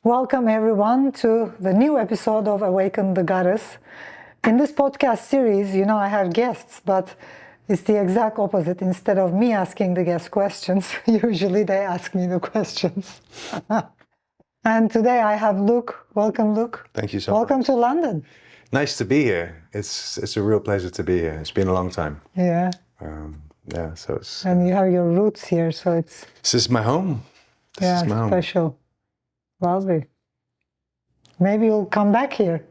Welcome everyone to the new episode of Awaken the Goddess. In this podcast series, I have guests, but it's the exact opposite. Instead of me asking the guests questions, usually they ask me the questions. And today I have Luke. Welcome, Luke. Thank you so much. Welcome to London. Nice to be here. It's a real pleasure to be here. It's been a long time. Yeah. So it's... And you have your roots here, so it's... This is my home. This is my home. Special. Lovely. Maybe you'll come back here.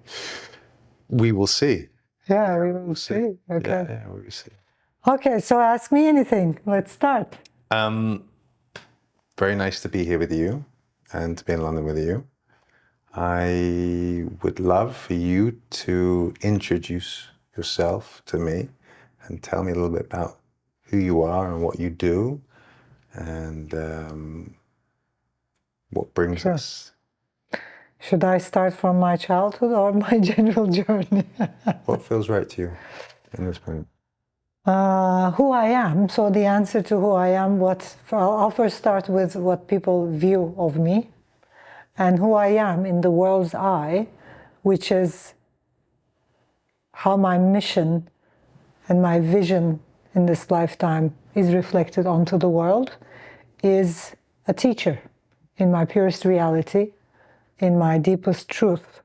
We will see. Yeah, we will see. Okay. Yeah, we will see. Okay, so ask me anything. Let's start. Very nice to be here with you and to be in London with you. I would love for you to introduce yourself to me and tell me a little bit about who you are and what you do and what brings us. Should I start from my childhood or my general journey? What feels right to you in this point? Who I am. So the answer to who I am, I'll first start with what people view of me and who I am in the world's eye, which is how my mission and my vision in this lifetime is reflected onto the world, is a teacher in my purest reality, in my deepest truth.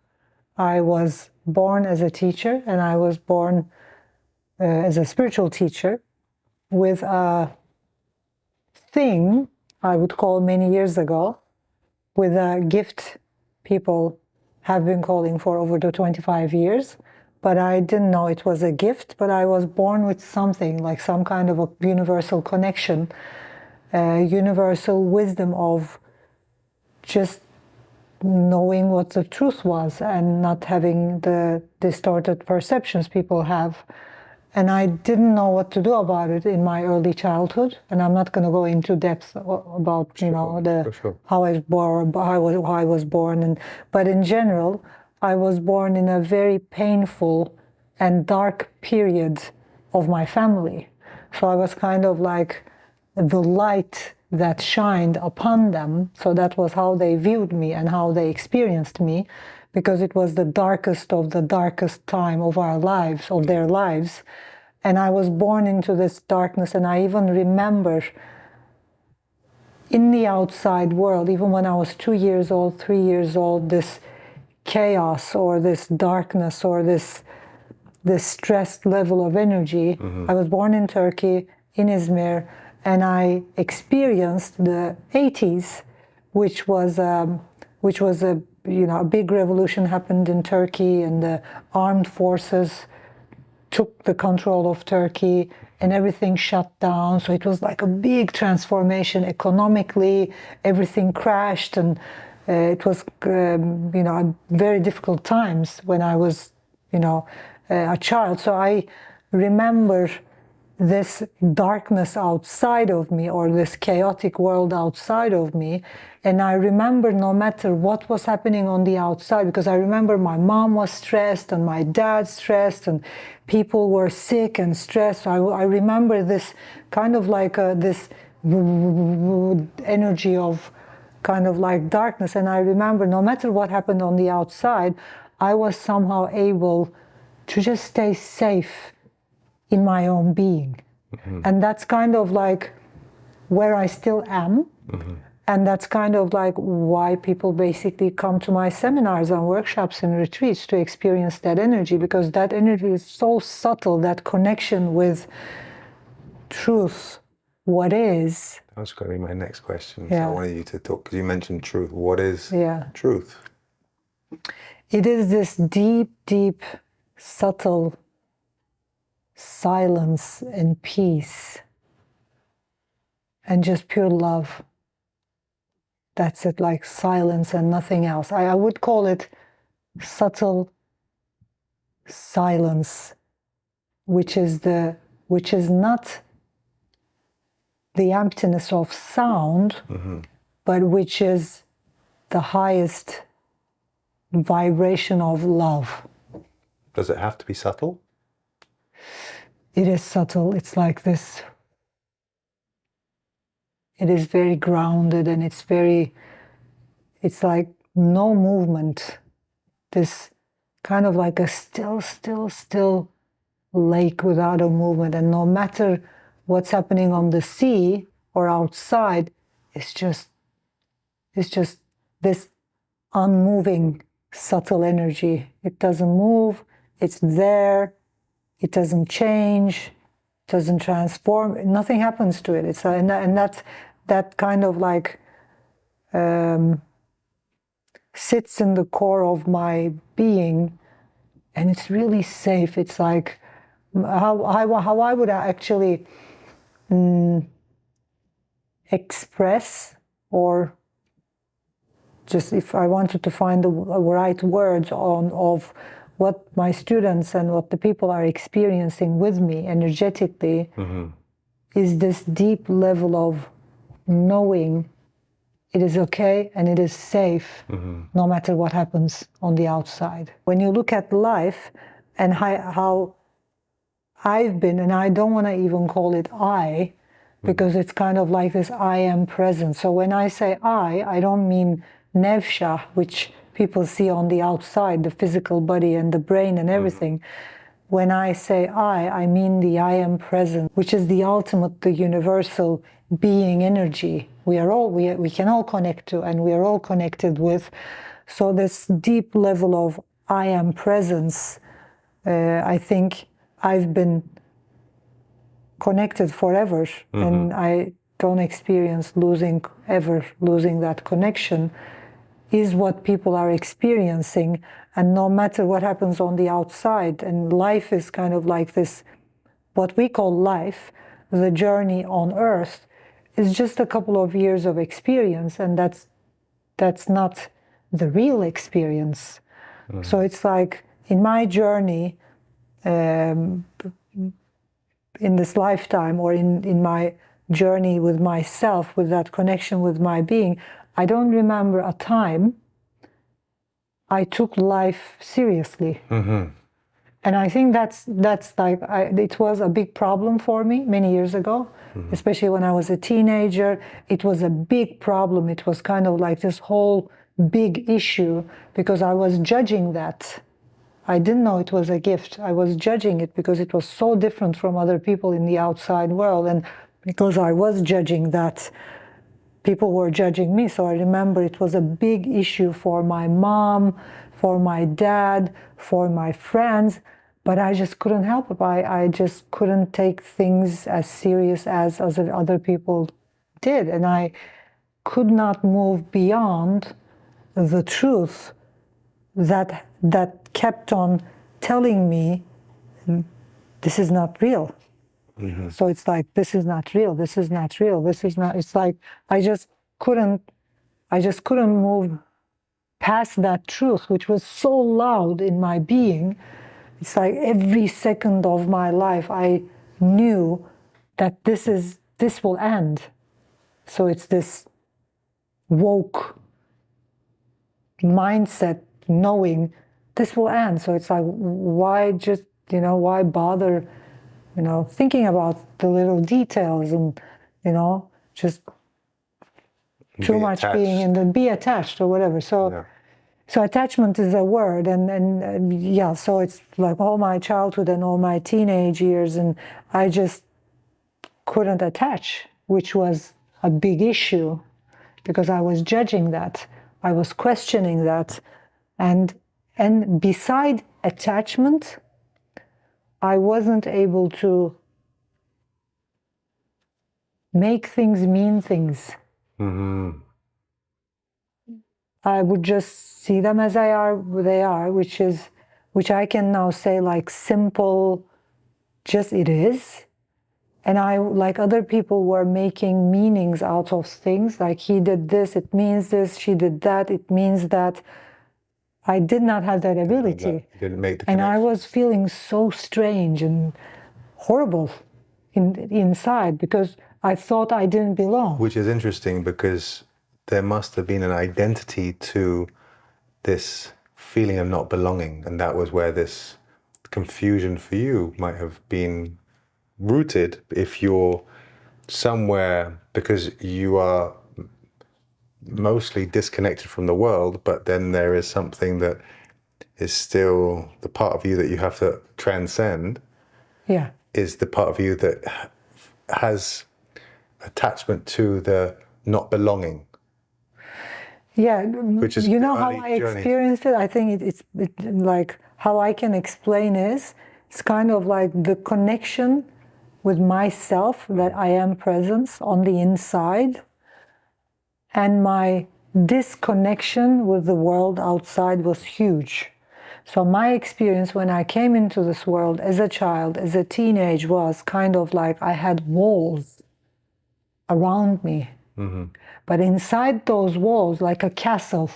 I was born as a teacher, and I was born as a spiritual teacher with a thing I would call many years ago, with a gift people have been calling for over the 25 years. But I didn't know it was a gift, but I was born with something, like some kind of a universal connection, universal wisdom of just knowing what the truth was and not having the distorted perceptions people have. And I didn't know what to do about it in my early childhood. And I'm not going to go into depth about, how I was born. But in general, I was born in a very painful and dark period of my family. So I was kind of like the light that shined upon them. So that was how they viewed me and how they experienced me, because it was the darkest of the darkest time of our lives, of their lives. And I was born into this darkness. And I even remember in the outside world, even when I was 2 years old, 3 years old, this chaos or this darkness or this stressed level of energy. Mm-hmm. I was born in Turkey, in Izmir, and I experienced the 80s, which was a big revolution happened in Turkey, and the armed forces took the control of Turkey and everything shut down. So it was like a big transformation economically. Everything crashed, and it was very difficult times when I was a child. So I remember this darkness outside of me, or this chaotic world outside of me. And I remember no matter what was happening on the outside, because I remember my mom was stressed and my dad stressed and people were sick and stressed. So I remember this kind of like this energy of kind of like darkness. And I remember no matter what happened on the outside, I was somehow able to just stay safe in my own being. Mm-hmm. And that's kind of like where I still am. Mm-hmm. And that's kind of like why people basically come to my seminars and workshops and retreats to experience that energy, because that energy is so subtle, that connection with truth, what is. That was going to be my next question. Yeah. So I wanted you to talk, because you mentioned truth. What is truth? It is this deep, deep, subtle silence and peace and just pure love. That's it, like silence and nothing else. I would call it subtle silence, which is not the emptiness of sound, mm-hmm. but which is the highest vibration of love. Does it have to be subtle? It is subtle. It's like this. It is very grounded, and it's like no movement, this kind of like a still lake without a movement. And no matter what's happening on the sea or outside, it's just this unmoving, subtle energy. It doesn't move, it's there, it doesn't change, it doesn't transform, nothing happens to it. It's and that's that kind of like sits in the core of my being, and it's really safe. It's like how I would actually express, or just if I wanted to find the right words of what my students and what the people are experiencing with me energetically, is this deep level of knowing it is okay and it is safe, no matter what happens on the outside. When you look at life and how I've been, and I don't want to even call it I, because it's kind of like this I am present. So when I say I don't mean Nevşah, which people see on the outside, the physical body and the brain and everything. When I say I mean the I am present, which is the ultimate, the universal being energy. We can all connect to, and we are all connected with. So this deep level of I am presence, I think I've been connected forever, and I don't experience ever losing that connection, is what people are experiencing. And no matter what happens on the outside, and life is kind of like this, what we call life, the journey on earth, is just a couple of years of experience, and that's not the real experience. So it's like in my journey, in this lifetime, or in my journey with myself, with that connection with my being, I don't remember a time I took life seriously. And I think that's like, it was a big problem for me many years ago, especially when I was a teenager. It was a big problem. It was kind of like this whole big issue, because I was judging that. I didn't know it was a gift. I was judging it because it was so different from other people in the outside world. And because I was judging that, people were judging me. So I remember it was a big issue for my mom, for my dad, for my friends, but I just couldn't help it. I just couldn't take things as serious as other people did. And I could not move beyond the truth that kept on telling me, this is not real. So it's like, this is not real, this is not real, this is not, it's like, I just couldn't move past that truth, which was so loud in my being. It's like every second of my life, I knew that this will end. So it's this woke mindset, knowing this will end. So it's like, why just, why bother, thinking about the little details, and, just too much attached. Being in the, be attached or whatever. So, So attachment is a word, and yeah, so it's like all my childhood and all my teenage years, and I just couldn't attach, which was a big issue, because I was judging that, I was questioning that, and beside attachment, I wasn't able to make things mean things. I would just see them as they are, which I can now say like simple, just it is. And I, like other people, were making meanings out of things, like he did this, it means this, she did that, it means that. I did not have that ability. Didn't make the connection. And I was feeling so strange and horrible inside, because I thought I didn't belong. Which is interesting, because there must have been an identity to this feeling of not belonging, and that was where this confusion for you might have been rooted. If you're somewhere, because you are mostly disconnected from the world, but then there is something that is still the part of you that you have to transcend. Yeah. Is the part of you that has attachment to the not belonging. Yeah, which is you know the how early I journey. experienced it? I think it's like how I can explain is it's kind of like the connection with myself, that I am presence on the inside, and my disconnection with the world outside was huge. So my experience when I came into this world as a child, as a teenage, was kind of like I had walls around me. But inside those walls, like a castle,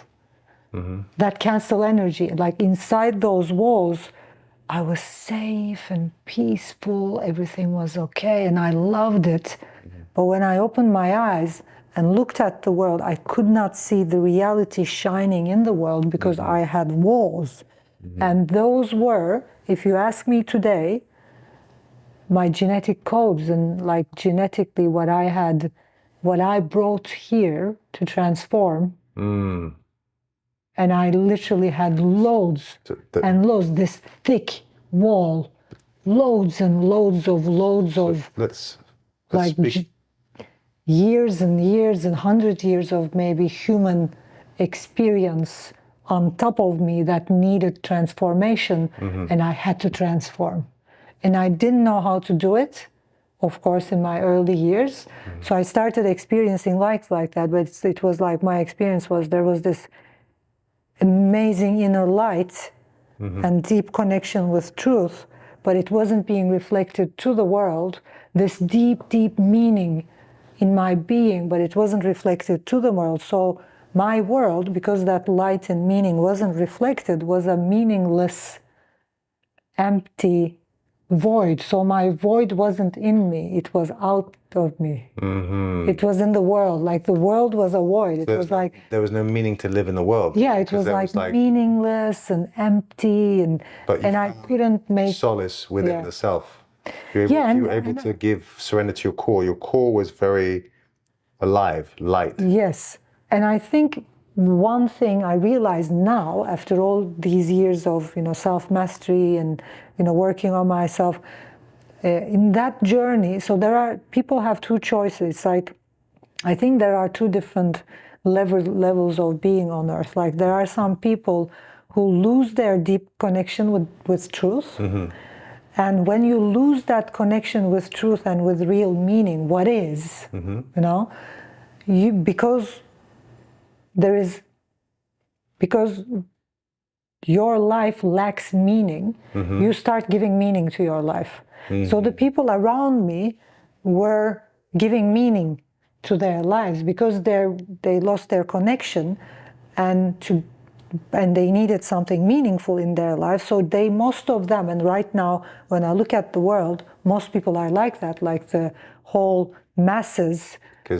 that castle energy, like inside those walls, I was safe and peaceful, everything was okay, and I loved it. But when I opened my eyes and looked at the world, I could not see the reality shining in the world because I had walls. And those were, if you ask me today, my genetic codes and like genetically what I had, what I brought here to transform. And I literally had loads and loads, this thick wall, loads and loads of Let's like speak. years and years and 100 years of maybe human experience on top of me that needed transformation, and I had to transform. And I didn't know how to do it, of course, in my early years. So I started experiencing life like that, but it was like my experience was there was this amazing inner light and deep connection with truth, but it wasn't being reflected to the world, this deep, deep meaning in my being, but it wasn't reflected to the world. So my world, because that light and meaning wasn't reflected, was a meaningless, empty void. So my void wasn't in me, it was out of me. It was in the world, like the world was a void. It was like there was no meaning to live in the world. yeah, it was like meaningless and empty, and I couldn't make solace within the self. You were able to give surrender to your core. Your core was very alive, light. Yes, and I think one thing I realize now, after all these years of self-mastery and working on myself, in that journey. So people have two choices. Like, I think there are two different levels of being on earth. Like, there are some people who lose their deep connection with truth. And when you lose that connection with truth and with real meaning, what is, because your life lacks meaning, you start giving meaning to your life. So the people around me were giving meaning to their lives because they lost their connection, and they needed something meaningful in their life. So most of them, and right now when I look at the world, most people are like that, like the whole masses,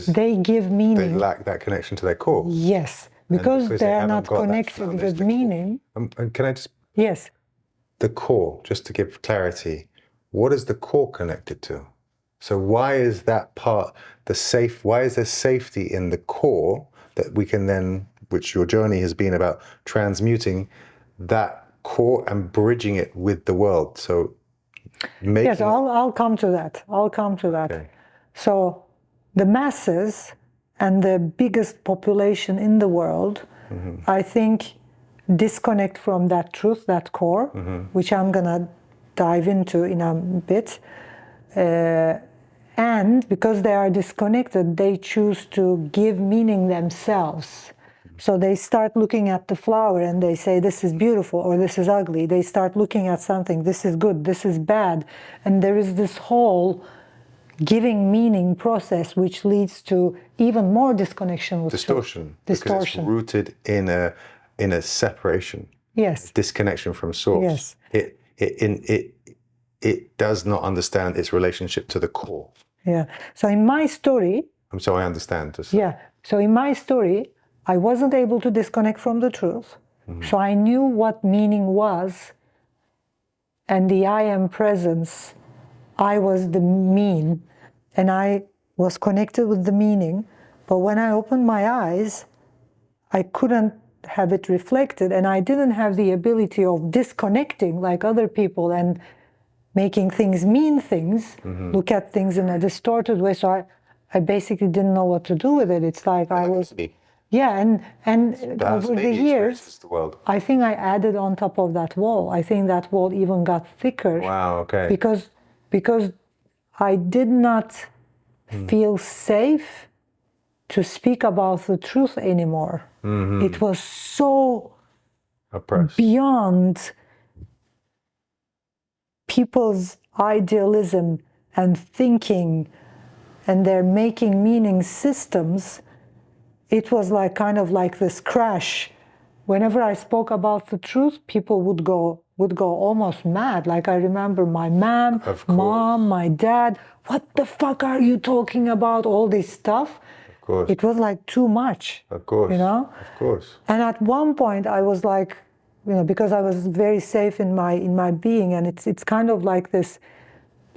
they give meaning. They lack that connection to their core. Yes, because they are not connected with meaning. And can I just... Yes. The core, just to give clarity, what is the core connected to? So why is that part, why is there safety in the core that we can then, which your journey has been about transmuting that core and bridging it with the world? So yes, I'll come to that. Okay. So the masses and the biggest population in the world, I think, disconnect from that truth, that core, which I'm gonna dive into in a bit. And because they are disconnected, they choose to give meaning themselves. So they start looking at the flower and they say, this is beautiful or this is ugly. They start looking at something, this is good, this is bad. And there is this whole giving meaning process which leads to even more disconnection with distortion. Distortion. Because it's rooted in a separation. Yes. Disconnection from source. Yes. It does not understand its relationship to the core. Yeah. So in my story... So I understand. Yeah. So in my story, I wasn't able to disconnect from the truth. So I knew what meaning was, and the I am presence, I was the mean, and I was connected with the meaning. But when I opened my eyes, I couldn't have it reflected, and I didn't have the ability of disconnecting like other people and making things mean things, look at things in a distorted way. So I basically didn't know what to do with it. It's like I was, yeah, and over the years, I think I added on top of that wall. I think that wall even got thicker. Wow, okay. Because I did not feel safe to speak about the truth anymore. It was so oppressed, beyond people's idealism and thinking and their making meaning systems. It was like kind of like this crash. Whenever I spoke about the truth, people would go almost mad. Like I remember my mom, my dad, what the fuck are you talking about? All this stuff. Of course. It was like too much. Of course. You know? Of course. And at one point I was like, you know, because I was very safe in my being, and it's kind of like this,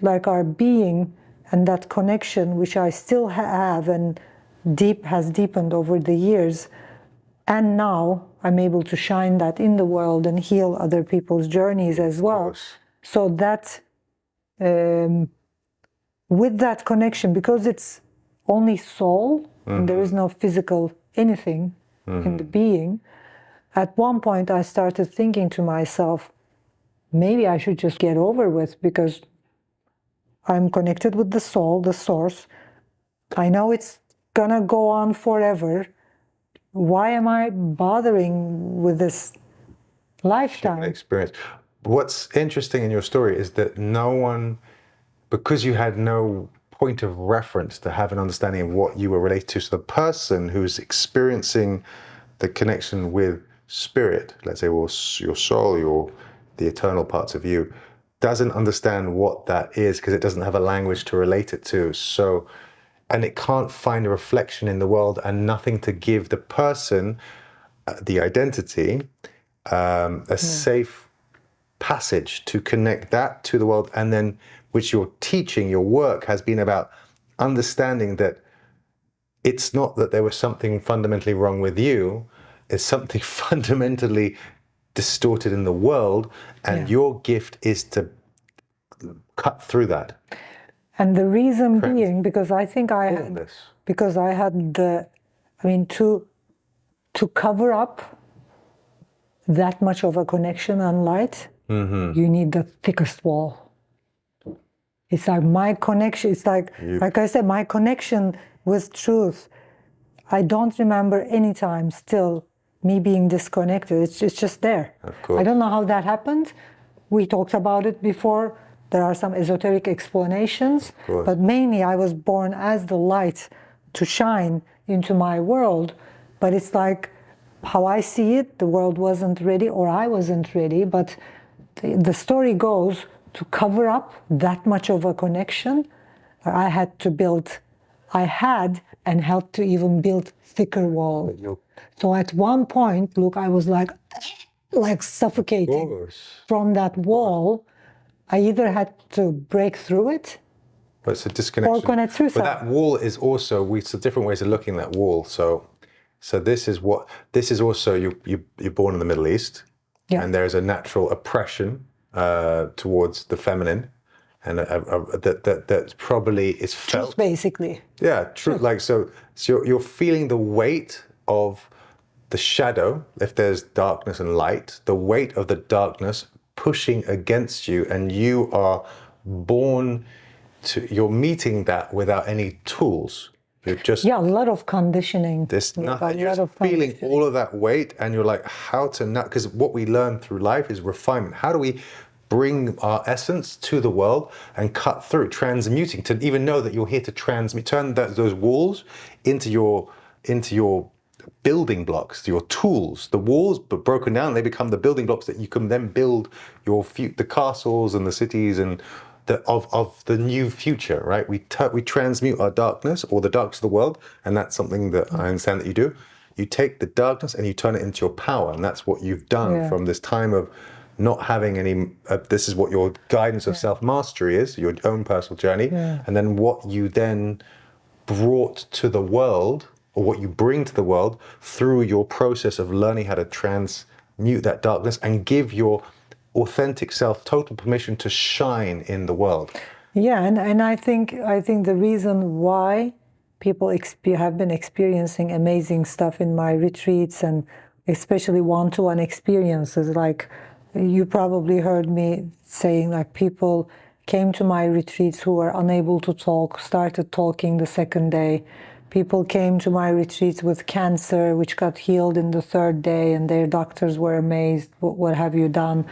like our being and that connection, which I still have and has deepened over the years. And now I'm able to shine that in the world and heal other people's journeys as well. So that, with that connection, because it's only soul, and there is no physical anything in the being, at one point I started thinking to myself, maybe I should just get over with, because I'm connected with the soul, the source. I know it's gonna go on forever. Why am I bothering with this lifetime experience? What's interesting in your story is that no one, because you had no point of reference to have an understanding of what you were related to, so the person who's experiencing the connection with spirit, let's say, well, your soul, the eternal parts of you, doesn't understand what that is because it doesn't have a language to relate it to. So, and it can't find a reflection in the world and nothing to give the person, the identity, a safe passage to connect that to the world. And then, which your teaching, your work has been about understanding that it's not that there was something fundamentally wrong with you, it's something fundamentally distorted in the world, and your gift is to cut through that. And the reason being, because I think I had to cover up that much of a connection and light, you need the thickest wall. It's like my connection, it's like I said, my connection with truth, I don't remember any time still me being disconnected. It's just there. Of course. I don't know how that happened. We talked about it before. There are some esoteric explanations, but mainly I was born as the light to shine into my world. But it's like how I see it, the world wasn't ready, or I wasn't ready. But the story goes, to cover up that much of a connection, I had and helped to even build thicker walls. So at one point, look, I was like suffocating from that wall. I either had to break through it, but it's a disconnection, or connect through. But that wall is also, it's different ways of looking at that wall. So this is also, you're born in the Middle East, and there's a natural oppression towards the feminine, and that probably is felt. Truth, basically. Yeah, true. Like so you're feeling the weight of the shadow. If there's darkness and light, the weight of the darkness pushing against you, and you are born to. You're meeting that without any tools. You're just a lot of conditioning. There's nothing. You're just feeling all of that weight, and you're like, how to not? Because what we learn through life is refinement. How do we bring our essence to the world and cut through, transmuting, to even know that you're here to transmute, turn those walls into your building blocks, your tools. The walls, but broken down, they become the building blocks that you can then build the castles and the cities and of the new future, right? We transmute our darkness, or the darkness of the world, and that's something that I understand that you do. You take the darkness and you turn it into your power, and that's what you've done from this time of not having any. This is what your guidance of self-mastery is, your own personal journey, and then what you then brought to the world or what you bring to the world through your process of learning how to transmute that darkness and give your authentic self total permission to shine in the world. Yeah, and I think the reason why people have been experiencing amazing stuff in my retreats, and especially one-to-one experiences, like you probably heard me saying, like people came to my retreats who were unable to talk, started talking the second day. People came to my retreats with cancer, which got healed in the third day, and their doctors were amazed, what have you done?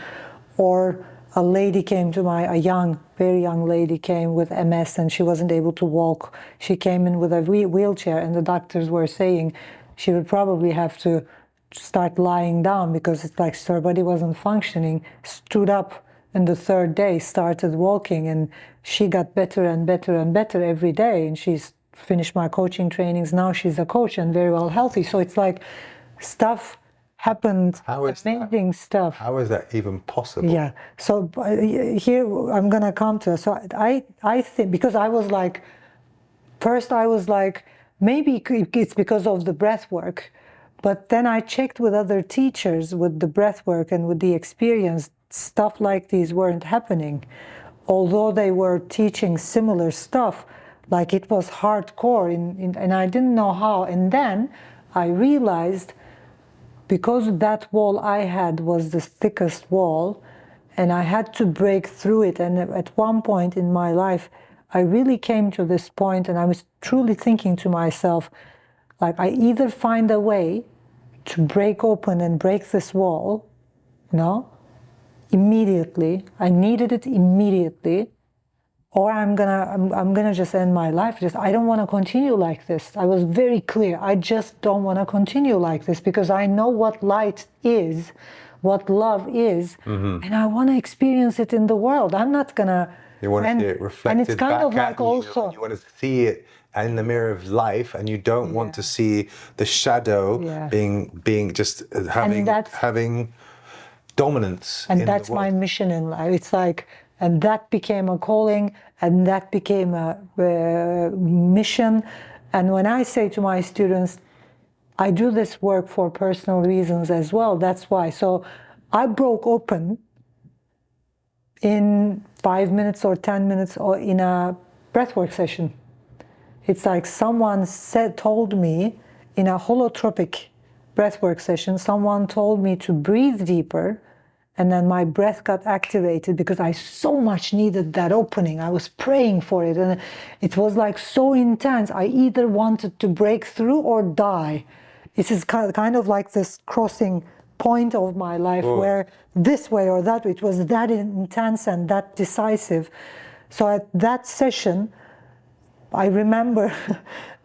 Or a lady came to a very young lady came with MS, and she wasn't able to walk. She came in with a wheelchair, and the doctors were saying she would probably have to start lying down because it's like her body wasn't functioning. Stood up in the third day, started walking, and she got better and better and better every day. And she's finished my coaching trainings. Now she's a coach and very well healthy. So it's like stuff happened, amazing stuff. How is that even possible? Yeah. So here I'm gonna come to. So I think, because I was like, first I was like, maybe it's because of the breath work, but then I checked with other teachers with the breath work and with the experience, stuff like these weren't happening, although they were teaching similar stuff. Like it was hardcore, and I didn't know how. And then I realized, because that wall I had was the thickest wall, and I had to break through it. And at one point in my life, I really came to this point, and I was truly thinking to myself, like, I either find a way to break open and break this wall, immediately. I needed it immediately. Or I'm gonna just end my life. I don't want to continue like this. I was very clear. I just don't want to continue like this, because I know what light is, what love is, and I want to experience it in the world. I'm not gonna. You want to see it reflected, and it's kind of like also. You want to see it in the mirror of life, and you don't want to see the shadow being just having dominance. And that's my mission in life. It's like. And that became a calling, and that became a mission. And when I say to my students, I do this work for personal reasons as well, that's why. So I broke open in 5 minutes or 10 minutes or in a breathwork session. It's like someone told me in a holotropic breathwork session, someone told me to breathe deeper. And then my breath got activated because I so much needed that opening. I was praying for it, and it was like so intense. I either wanted to break through or die. This is kind of like this crossing point of my life where this way or that way, it was that intense and that decisive. So at that session, I remember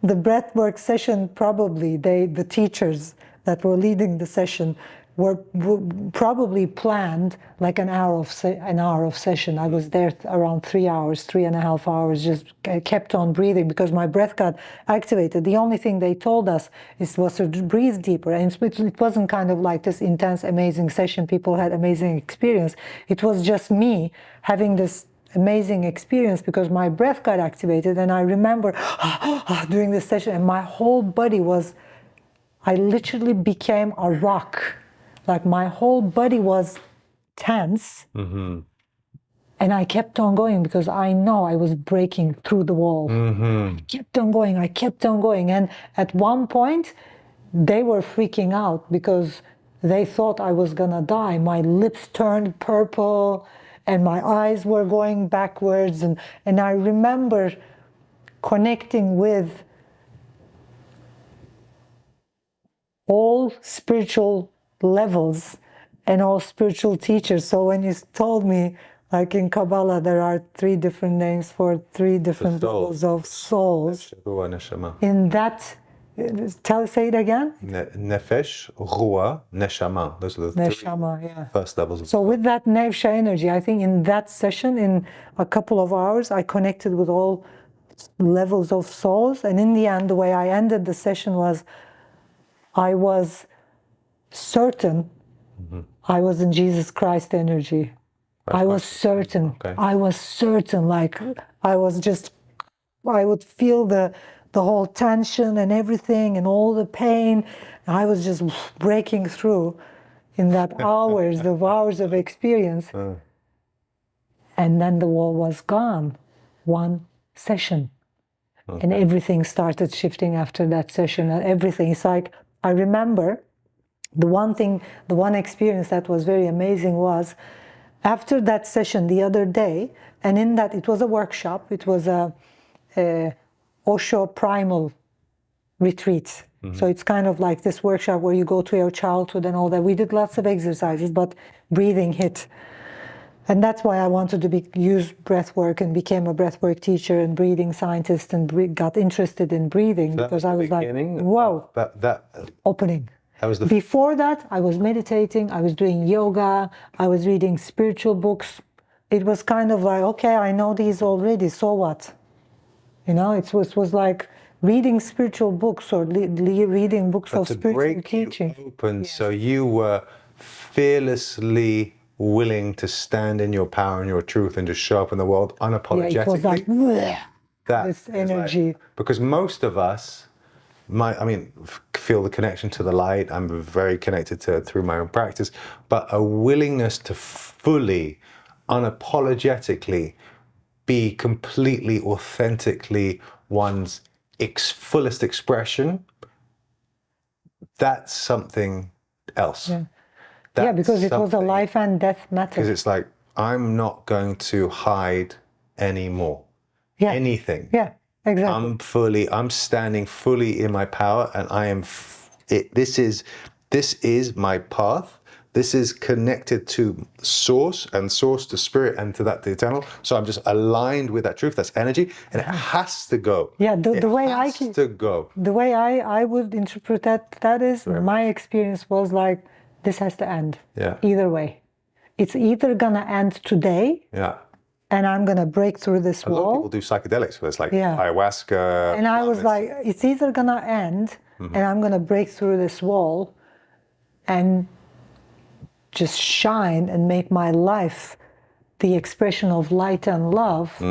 the breathwork session, probably the teachers that were leading the session were probably planned like an hour of session. I was there around 3 hours, 3.5 hours, just kept on breathing because my breath got activated. The only thing they told us was to breathe deeper. And it wasn't kind of like this intense, amazing session. People had amazing experience. It was just me having this amazing experience because my breath got activated. And I remember during this session, and my whole body I literally became a rock. Like my whole body was tense, and I kept on going because I know I was breaking through the wall. I kept on going, and at one point, they were freaking out because they thought I was gonna die. My lips turned purple, and my eyes were going backwards, and I remember connecting with all spiritual levels and all spiritual teachers. So when you told me, like in Kabbalah, there are 3 different names for 3 different levels of souls. In that, say it again. Nefesh, Ruah, Neshama. Those are the 3 first levels. So with that Nevşah energy, I think in that session, in a couple of hours, I connected with all levels of souls. And in the end, the way I ended the session was, I was certain I was in Jesus Christ energy. I was certain. I was certain, like I would feel the the whole tension and everything and all the pain. I was just breaking through in that hours of experience. And then the wall was gone. One session. And everything started shifting after that session. Everything. It's like, I remember the one experience that was very amazing was after that session the other day, and in that, it was a workshop, it was a Osho primal retreat. So it's kind of like this workshop where you go to your childhood and all that. We did lots of exercises, but breathing hit. And that's why I wanted to use breath work and became a breath work teacher and breathing scientist and got interested in breathing, So because I was like, whoa, opening. That was the Before that, I was meditating, I was doing yoga, I was reading spiritual books. It was kind of like, okay, I know these already, so what? You know, it was like reading spiritual books or reading books of spiritual teaching. Open, so you were fearlessly willing to stand in your power and your truth and just show up in the world unapologetically. Yeah, it was like, this energy. Like, because most of us, feel the connection to the light. I'm very connected to it through my own practice, but a willingness to fully, unapologetically be completely, authentically one's fullest expression, that's something else. Yeah, because it was a life and death matter. Because it's like, I'm not going to hide anymore. Anything. Yeah, exactly. I'm standing fully in my power, and I am, this is my path. This is connected to source, and source to spirit, and to that, the eternal. So I'm just aligned with that truth, that's energy, and it has to go. Yeah, the way I would interpret that is, my experience was like, this has to end. Either way. It's either gonna end today. And I'm gonna break through this wall. A lot of people do psychedelics, where it's like ayahuasca. And I was like, it's either gonna end, and I'm gonna break through this wall and just shine and make my life the expression of light and love,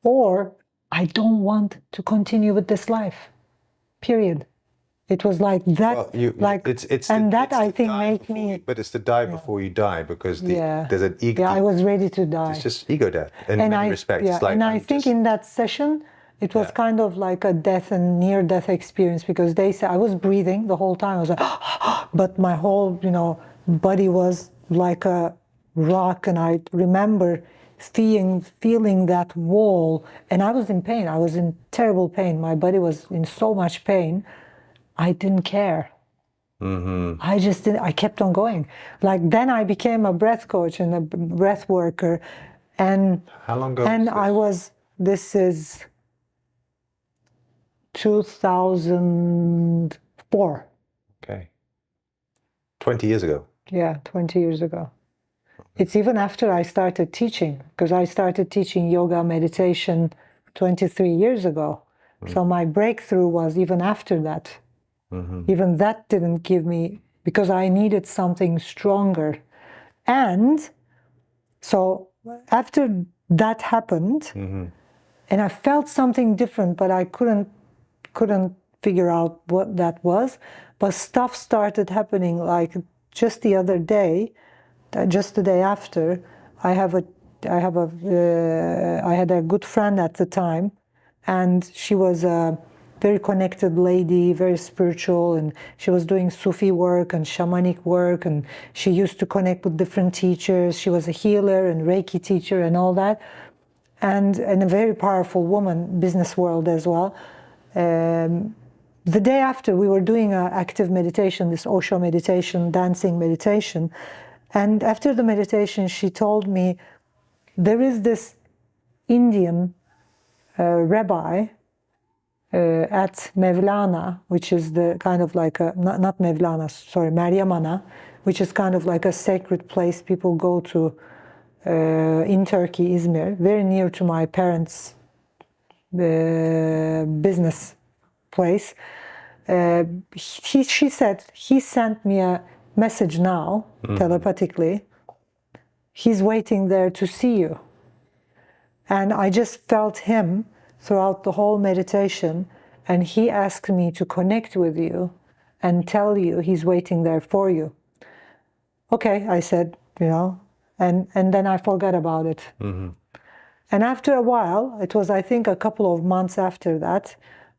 or I don't want to continue with this life, period. It was like that, I think made me. But it's to die before you die, because there's an ego. Yeah, I was ready to die. It's just ego death in many respects. Yeah, like, and I think in that session, it was kind of like a death and near-death experience, because they said I was breathing the whole time. I was like, but my whole, body was like a rock, and I remember feeling that wall, and I was in pain. I was in terrible pain. My body was in so much pain. I didn't care. I just didn't. I kept on going. Like, then I became a breath coach and a breath worker, and how long ago? And this is 2004. Okay. 20 years ago. Yeah, 20 years ago. It's even after I started teaching, because I started teaching yoga meditation 23 years ago. So my breakthrough was even after that. Even that didn't give me, because I needed something stronger. And so after that happened, and I felt something different, but I couldn't figure out what that was. But stuff started happening, like just the other day, just the day after. I had a good friend at the time, and she was a very connected lady, very spiritual, and she was doing Sufi work and shamanic work, and she used to connect with different teachers. She was a healer and Reiki teacher and all that, and a very powerful woman, business world as well. The day after, we were doing an active meditation, this Osho meditation, dancing meditation, and after the meditation, she told me, there is this Indian rabbi at Mevlana, which is the kind of like a, not Mevlana, sorry, Mariamana, which is kind of like a sacred place people go to in Turkey, Izmir, very near to my parents' business place. She said, he sent me a message now, telepathically. He's waiting there to see you. And I just felt him throughout the whole meditation, and he asked me to connect with you and tell you he's waiting there for you. Okay, I said, and then I forgot about it. Mm-hmm. And after a while, it was, I think, a couple of months after that,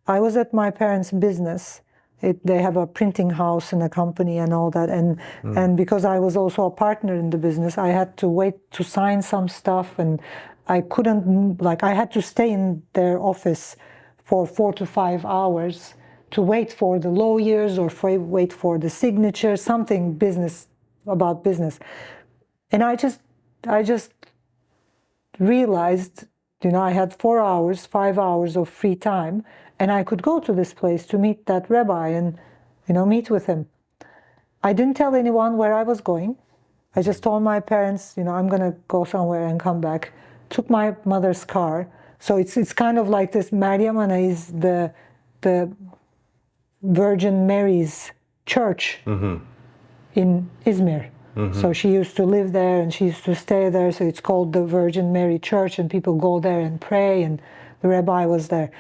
I was at my parents' business. They have a printing house and a company and all that. And because I was also a partner in the business, I had to wait to sign some stuff, and I couldn't, I had to stay in their office for 4 to 5 hours to wait for the lawyers or wait for the signature, something about business. And I just realized, I had 4 hours, 5 hours of free time, and I could go to this place to meet that rabbi and, meet with him. I didn't tell anyone where I was going. I just told my parents, I'm going to go somewhere and come back. Took my mother's car. So it's kind of like this. Mariamana is the Virgin Mary's church in Izmir. So she used to live there and she used to stay there. So it's called the Virgin Mary Church, and people go there and pray, and the rabbi was there.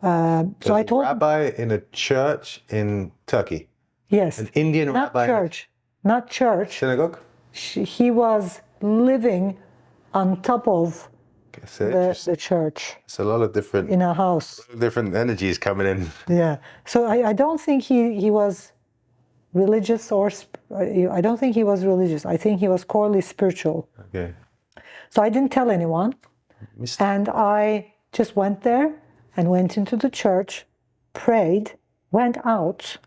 So I told rabbi in a church in Turkey. Yes. An Indian rabbi. Not church. Synagogue? He was living on top of the church. It's a lot of different... In a house. Different energies coming in. Yeah. So I don't think he was religious, or I don't think he was religious. I think he was corely spiritual. Okay. So I didn't tell anyone. And I just went there and went into the church, prayed, went out,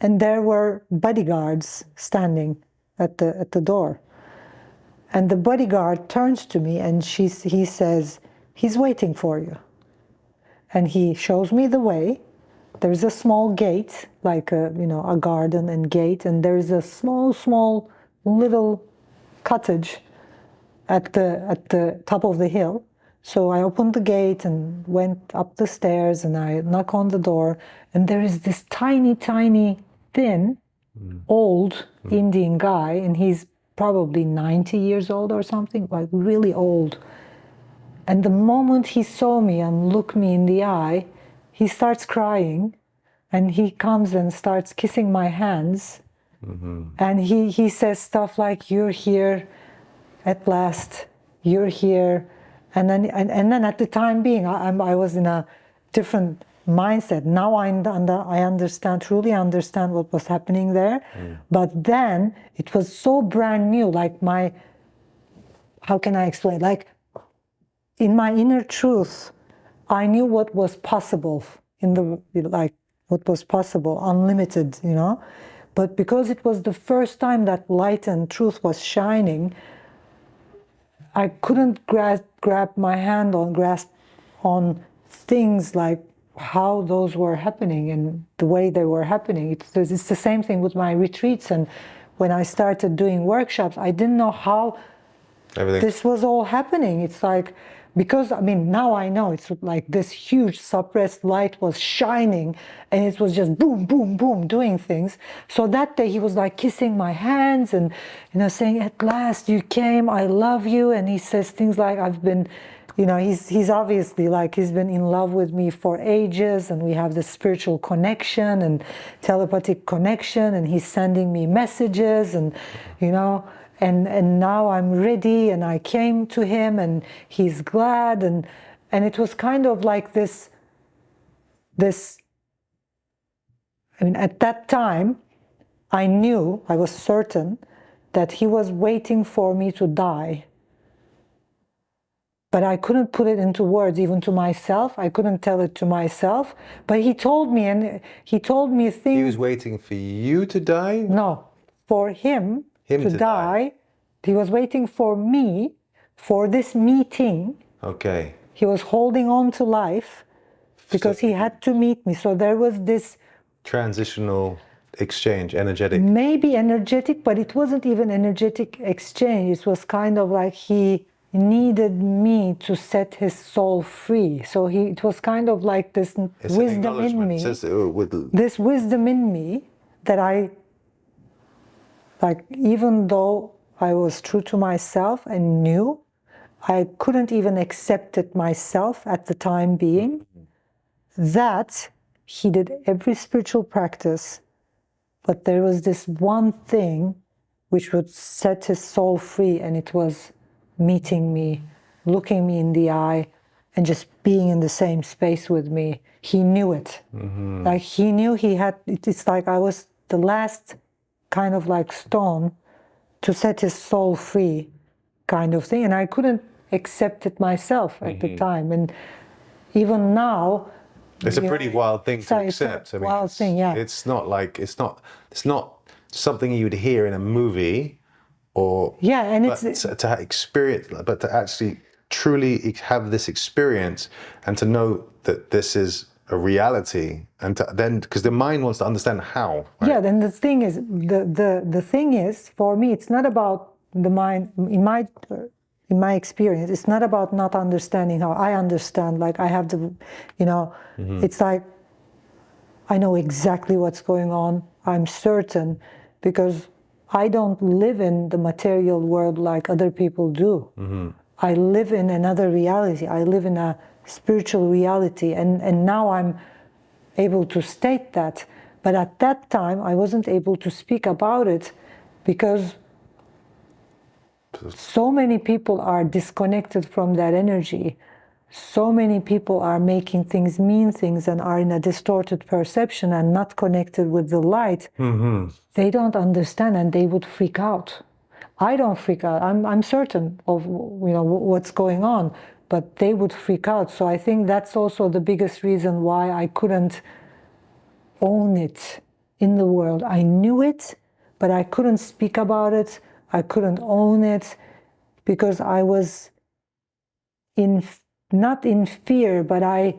and there were bodyguards standing at the door. And the bodyguard turns to me and he says, he's waiting for you. And he shows me the way. There's a small gate, like a garden and gate, and there's a small little cottage at the top of the hill. So I opened the gate and went up the stairs, and I knock on the door, and there is this tiny, thin, old Indian guy, and he's probably 90 years old or something, like really old. And the moment he saw me and looked me in the eye, he starts crying, and he comes and starts kissing my hands. And he says stuff like, "You're here at last, you're here." And then at the time being, I was in a different mindset. Now I truly understand what was happening there. But then it was so brand new, like how can I explain? Like in my inner truth, I knew what was possible what was possible, unlimited, But because it was the first time that light and truth was shining, I couldn't grasp on things like how those were happening and the way they were happening. It's the same thing with my retreats, and when I started doing workshops, I didn't know how this was all happening. It's like, because now I know, it's like this huge suppressed light was shining, and it was just boom, boom, boom, doing things. So that day he was like kissing my hands and, saying, "At last you came, I love you." And he says things like, I've been, he's obviously like, he's been in love with me for ages, and we have this spiritual connection and telepathic connection, and he's sending me messages, and, and now I'm ready, and I came to him, and he's glad, and it was kind of like this, at that time, I was certain that he was waiting for me to die. But I couldn't put it into words, even to myself. I couldn't tell it to myself. But he told me, and he told me things. He was waiting for you to die? No, for him to die. He was waiting for me, for this meeting. Okay. He was holding on to life because he had to meet me. So there was this transitional exchange, energetic. Maybe energetic, but it wasn't even energetic exchange. It was kind of like he needed me to set his soul free. So it was kind of like this wisdom in me. This wisdom in me that even though I was true to myself and knew, I couldn't even accept it myself at the time being, that he did every spiritual practice, but there was this one thing which would set his soul free, and it was meeting me, looking me in the eye, and just being in the same space with me. He knew it. Like he knew he had, it's like I was the last kind of like stone to set his soul free kind of thing. And I couldn't accept it myself at the time. And even now, it's a pretty wild thing to it's a accept. wild thing, yeah. It's not like, it's not something you'd hear in a movie or, yeah, and but it's to experience, but to actually truly have this experience and to know that this is a reality, and to then, because the mind wants to understand how. Right? yeah. Then the thing is, the thing is, for me, it's not about the mind. In my experience, it's not about not understanding how I understand. Like I have the, it's like I know exactly what's going on. I'm certain, because I don't live in the material world like other people do. I live in another reality. I live in a spiritual reality, and now I'm able to state that. But at that time, I wasn't able to speak about it because so many people are disconnected from that energy. So many people are making things mean things and are in a distorted perception and not connected with the light. They don't understand and they would freak out. I don't freak out. I'm certain of what's going on, but they would freak out. So I think that's also the biggest reason why I couldn't own it in the world. I knew it, but I couldn't speak about it. I couldn't own it because I was not in fear, but I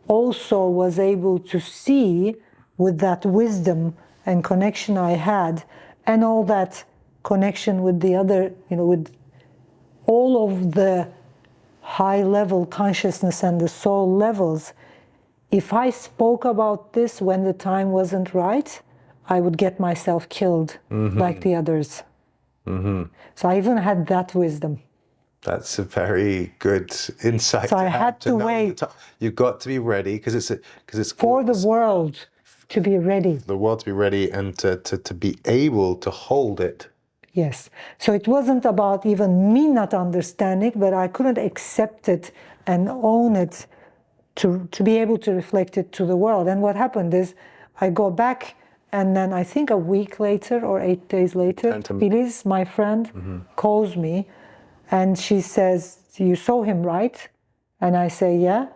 also was able to see with that wisdom and connection I had, and all that connection with the other, with all of the high level consciousness and the soul levels. If I spoke about this when the time wasn't right, I would get myself killed like the others. So I even had that wisdom. That's a very good insight. So I had to wait. You've got to be ready because it's for the world to be ready. The world to be ready and to be able to hold it. Yes. So it wasn't about even me not understanding, but I couldn't accept it and own it to be able to reflect it to the world. And what happened is I go back, and then I think a week later or 8 days later, Filiz, my friend, calls me and she says, "You saw him, right?" And I say, "Yeah."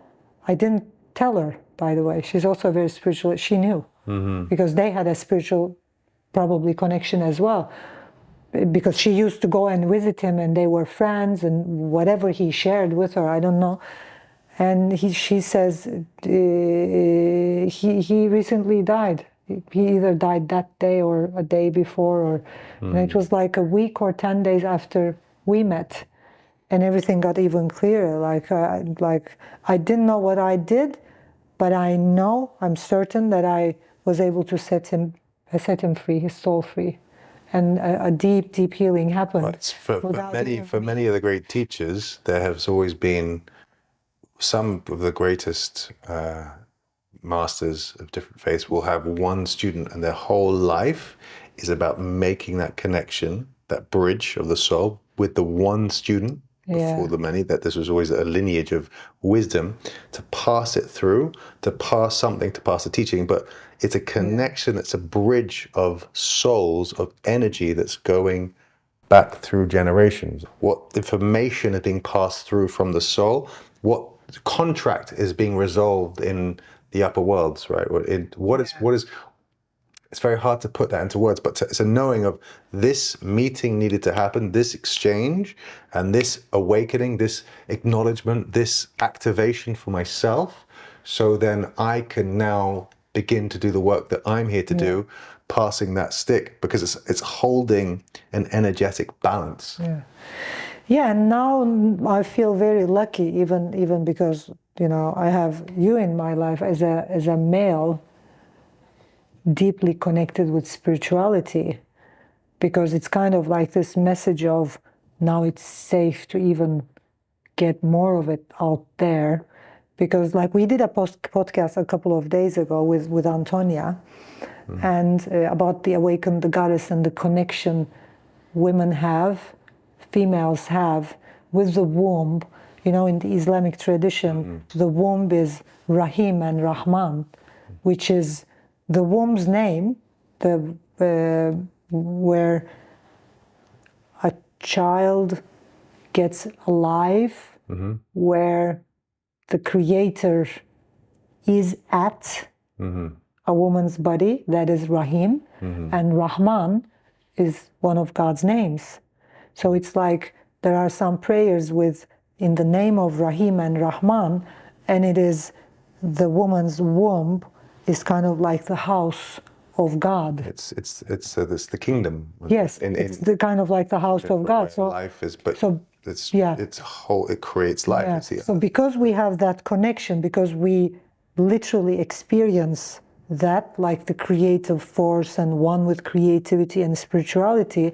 I didn't tell her, by the way. She's also very spiritual. She knew because they had a spiritual probably connection as well, because she used to go and visit him and they were friends, and whatever he shared with her, I don't know. And she says he recently died. He either died that day or a day before, or and it was like a week or 10 days after we met, and everything got even clearer. Like I didn't know what I did, but I'm certain that I was able to set him free, his soul free, and a deep, deep healing happened. For many of the great teachers, there has always been some of the greatest masters of different faiths will have one student, and their whole life is about making that connection, that bridge of the soul with the one student before the many, that this was always a lineage of wisdom to pass it through, to pass something, to pass a teaching, but it's a connection, it's a bridge of souls, of energy that's going back through generations. What information is being passed through from the soul, what contract is being resolved in the upper worlds, right? What is it's very hard to put that into words, but it's a knowing of this meeting needed to happen, this exchange, and this awakening, this acknowledgement, this activation for myself, so then I can now begin to do the work that I'm here to do, passing that stick, because it's holding an energetic balance. Yeah, and now I feel very lucky, even because I have you in my life as a male, deeply connected with spirituality, because it's kind of like this message of now it's safe to even get more of it out there, because like we did a podcast a couple of days ago with Antonia, and about the awakened the goddess and the connection women have, females have with the womb. You know, in the Islamic tradition, the womb is Rahim and Rahman, which is the womb's name, where a child gets alive, where the creator is at a woman's body, that is Rahim, and Rahman is one of God's names. So it's like there are some prayers in the name of Rahim and Rahman, and it is the woman's womb is kind of like the house of God. It's the kingdom. Yes, it's the kind of like the house of God. So life is, but it's whole. It creates life. Yeah. So because we have that connection, because we literally experience that, like the creative force and one with creativity and spirituality,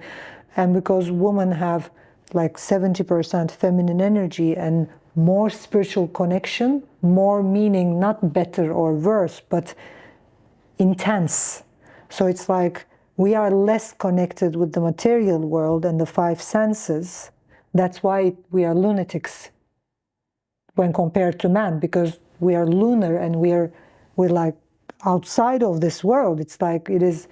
and because women have like 70% feminine energy and more spiritual connection, more meaning, not better or worse, but intense. So it's like we are less connected with the material world and the five senses. That's why we are lunatics when compared to man, because we are lunar and we're like outside of this world. It's like it is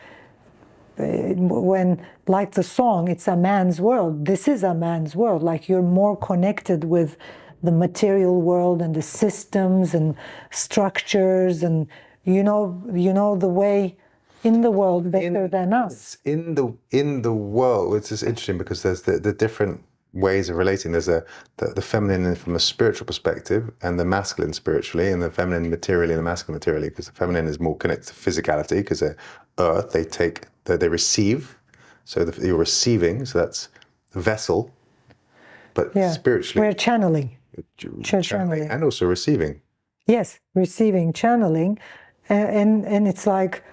when, like the song, it's a man's world. This is a man's world. Like you're more connected with the material world and the systems and structures, and you know the way in the world better than us. In the world, it's just interesting because there's the different ways of relating. There's the feminine from a spiritual perspective, and the masculine spiritually, and the feminine materially and the masculine materially, because the feminine is more connected to physicality, because they're earth, they receive, so you're receiving, so that's the vessel, but spiritually we're channeling and also receiving. Yes, receiving, channeling, and it's like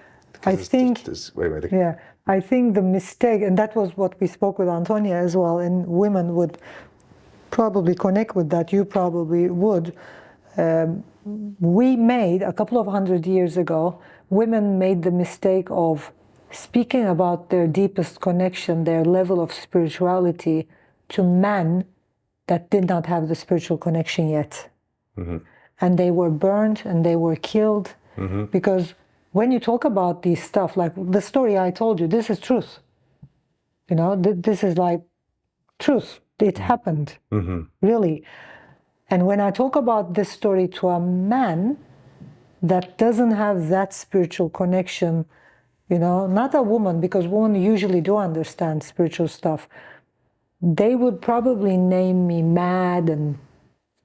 I think the mistake, and that was what we spoke with Antonia as well, and women would probably connect with that, you probably would. We made, a couple of 100 years ago, women made the mistake of speaking about their deepest connection, their level of spirituality, to men that did not have the spiritual connection yet. And they were burned and they were killed, because when you talk about these stuff, like the story I told you, this is truth. You know, this is like truth. It happened, really. And when I talk about this story to a man that doesn't have that spiritual connection, you know, not a woman, because women usually do understand spiritual stuff, they would probably name me mad and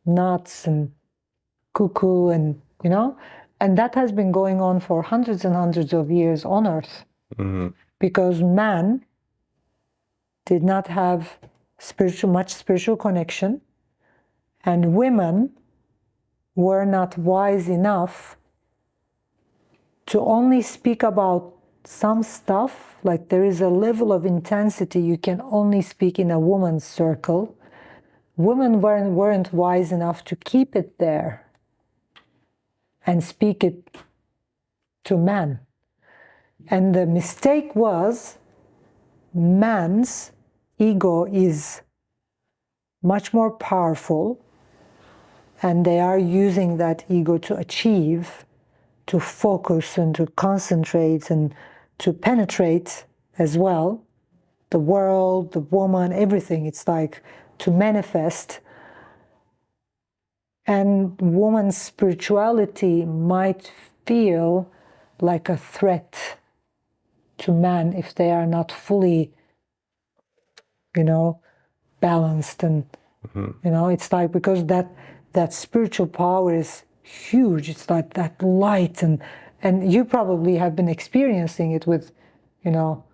nuts and cuckoo, and you know, and that has been going on for hundreds and hundreds of years on earth, because man did not have much spiritual connection, and women were not wise enough to only speak about some stuff. Like there is a level of intensity you can only speak in a woman's circle. Women weren't wise enough to keep it there and speak it to man. And the mistake was, man's ego is much more powerful, and they are using that ego to achieve, to focus and to concentrate and to penetrate as well the world, the woman, everything. It's like to manifest. And woman's spirituality might feel like a threat to man if they are not fully, you know, balanced. And you know, it's like, because that spiritual power is huge. It's like that light, and you probably have been experiencing it with, you know,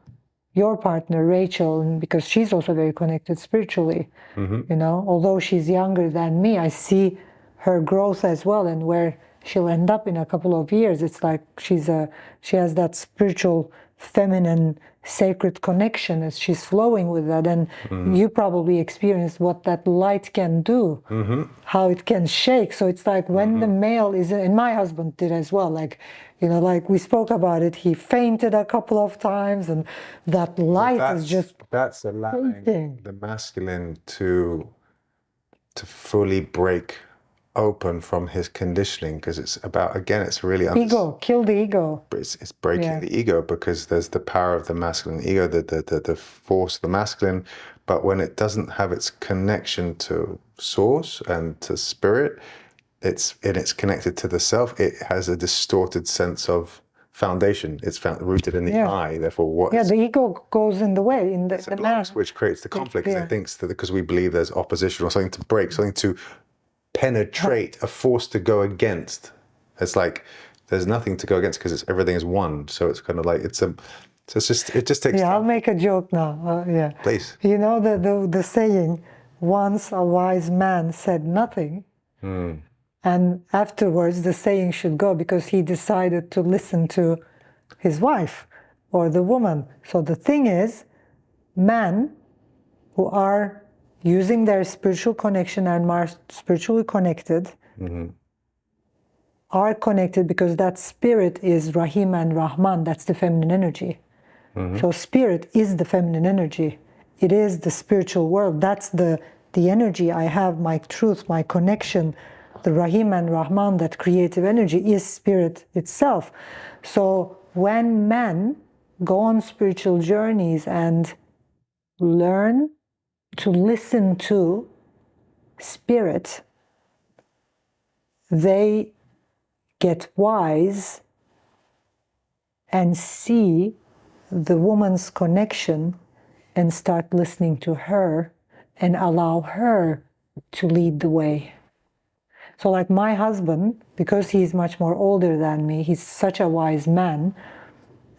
your partner Rachel, and because she's also very connected spiritually. You know, although she's younger than me, I see her growth as well, and where she'll end up in a couple of years. It's like she has that spiritual feminine sacred connection as she's flowing with that. And you probably experienced what that light can do, how it can shake. So it's like when the male is, and my husband did as well, like, you know, like we spoke about it, he fainted a couple of times, and that light is just that's allowing the masculine to fully break open from his conditioning, because it's about, again, it's really ego, kill the ego. It's breaking the ego, because there's the power of the masculine ego, the force of the masculine, but when it doesn't have its connection to source and to spirit, it's connected to the self, it has a distorted sense of foundation. It's rooted in the I, therefore what the ego goes in the way, in the blocks, which creates the conflict, because it thinks that because we believe there's opposition or something to break, something to penetrate, a force to go against. It's like there's nothing to go against, because everything is one. So it's kind of like it just takes time. I'll make a joke now. Please. You know the saying, once a wise man said nothing, and afterwards the saying should go, because he decided to listen to his wife or the woman. So the thing is, men who are using their spiritual connection and are spiritually connected, are connected because that spirit is Rahim and Rahman, that's the feminine energy. So spirit is the feminine energy. It is the spiritual world. That's the energy I have, my truth, my connection. The Rahim and Rahman, that creative energy, is spirit itself. So when men go on spiritual journeys and learn to listen to spirit, they get wise and see the woman's connection and start listening to her and allow her to lead the way. So like my husband, because he's much more older than me, he's such a wise man,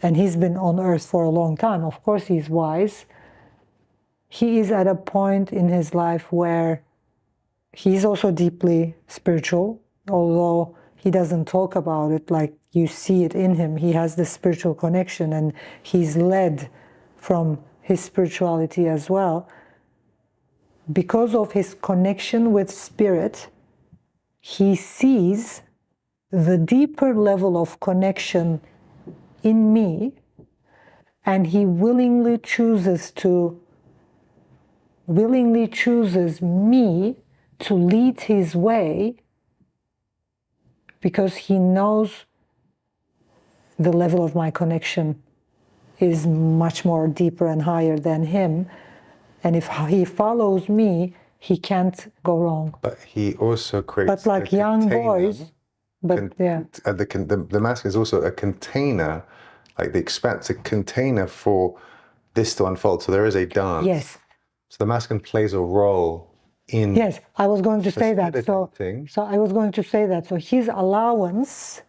and he's been on earth for a long time. Of course he's wise. He is at a point in his life where he's also deeply spiritual, although he doesn't talk about it, like you see it in him. He has this spiritual connection, and he's led from his spirituality as well. Because of his connection with spirit, he sees the deeper level of connection in me, and he willingly chooses me to lead his way, because he knows the level of my connection is much more deeper and higher than him. And if he follows me, he can't go wrong. But he also creates. But like young boys, the masculine is also a container, like the expanse, a container for this to unfold. So there is a dance. Yes. So the masculine plays a role in. Yes, I was going to say that. So I was going to say that. So his allowance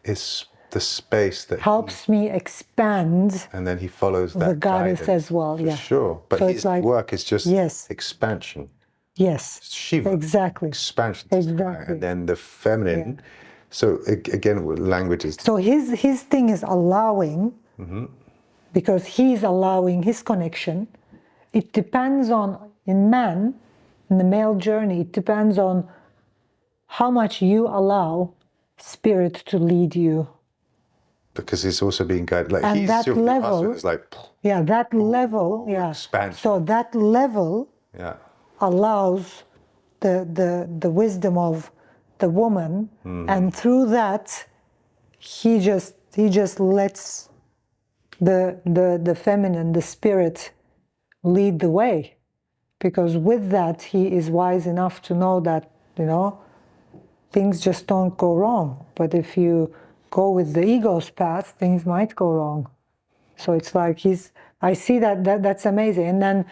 is the space that helps me expand. And then he follows that the goddess as well. For sure. But so his work is just expansion. Yes. Shiva. Exactly. Expansion. Exactly. And then the feminine. Yeah. So again, language is. So his thing is allowing, because he's allowing his connection. It depends on, in man, in the male journey, it depends on how much you allow spirit to lead you. Because he's also being guided. Like and he's that level, it's like, that level, expansion. So that level allows the wisdom of the woman, and through that, he just lets the feminine, the spirit, lead the way, because with that he is wise enough to know that, you know, things just don't go wrong. But if you go with the ego's path, things might go wrong. So it's like I see that's amazing. And then,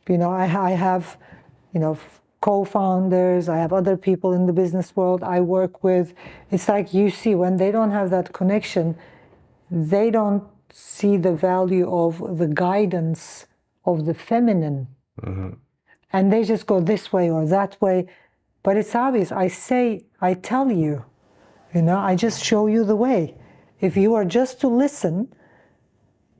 you know, I have, you know, co-founders, I have other people in the business world I work with. It's like, you see, when they don't have that connection, they don't see the value of the guidance of the feminine. And they just go this way or that way. But it's obvious. I tell you, you know, I just show you the way. If you are just to listen,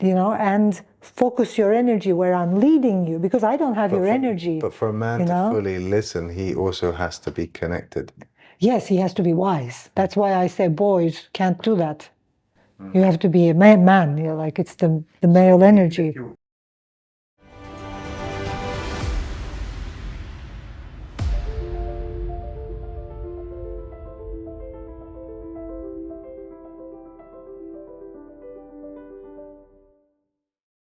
and focus your energy where I'm leading you, because I don't have your energy. But for a man to fully listen, he also has to be connected. Yes, he has to be wise. That's why I say boys can't do that. You have to be a man. Like it's the male energy.